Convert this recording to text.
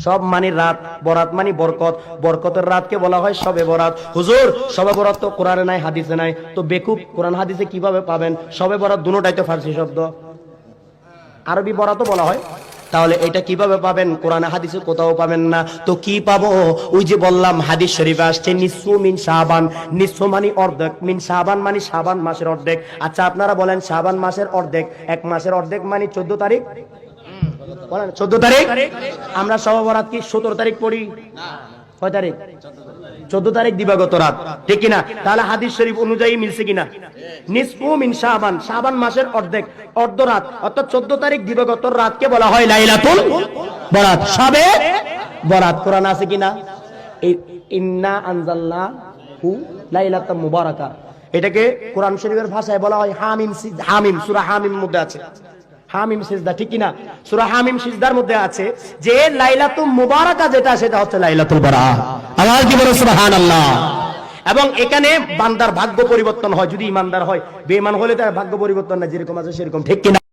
সব মানে রাত, বরাত মানে বরকত, বরকতের রাতকে বলা হয় শবে বরাত। হুজুর শবে বরাত তো কোরআনে নাই, হাদিসে নাই, তো বেকুব কোরআন হাদিসে কিভাবে পাবেন? শবে বরাত দুটোটাই তো ফার্সি শব্দ, আরবি বরাতও বলা হয়, তাহলে এটা কিভাবে পাবেন? কোরআনে হাদিসে কোথাও পাবেন না, তো কি পাবো? ওই যে বললাম হাদিস শরীফে আসছে নিসফু মিন শাবান, নিসফু মানে অর্ধেক, মিন শাবান মানে শাবান মাসের অর্ধেক। আচ্ছা আপনারা বলেন শাবান মাসের অর্ধেক, এক মাসের অর্ধেক মানে 14 তারিখ, বলেন 14 তারিখ। আমরা শবে বরাত কি 17 তারিখ পড়ি? কয় তারিখ? 14 তারিখ দিবাগত রাত, ঠিক কিনা? তাহলে হাদিস শরীফ অনুযায়ী মিলছে কিনা? নিসফু মিন শাবান, শাবান মাসের অর্ধেক, অর্ধ রাত, অর্থাৎ 14 তারিখ দিবাগত রাতকে বলা হয় লাইলাতুল বরাত, শবে বরাত। কোরআন আছে কিনা? ইন্না আনজালনাহু লাইলাতুম মুবারাকা, এটাকে কোরআন শরীফের ভাষায় বলা হয় হামিম। হামিম সূরা হামিমের মধ্যে আছে, হামিম সিজদা, ঠিক কিনা? সূরা হামিম সিজদার মধ্যে আছে যে লাইলাতুল মুবারাকা যেটা, সেটা হচ্ছে লাইলাতুল বারাত। আওয়াজ দিয়ে বলো সুবহানাল্লাহ। এবং এখানে বান্দার ভাগ্য পরিবর্তন হয় যদি ইমানদার হয়, বেঈমান হলে তার ভাগ্য পরিবর্তন না, যেরকম আছে সেরকম, ঠিক কিনা?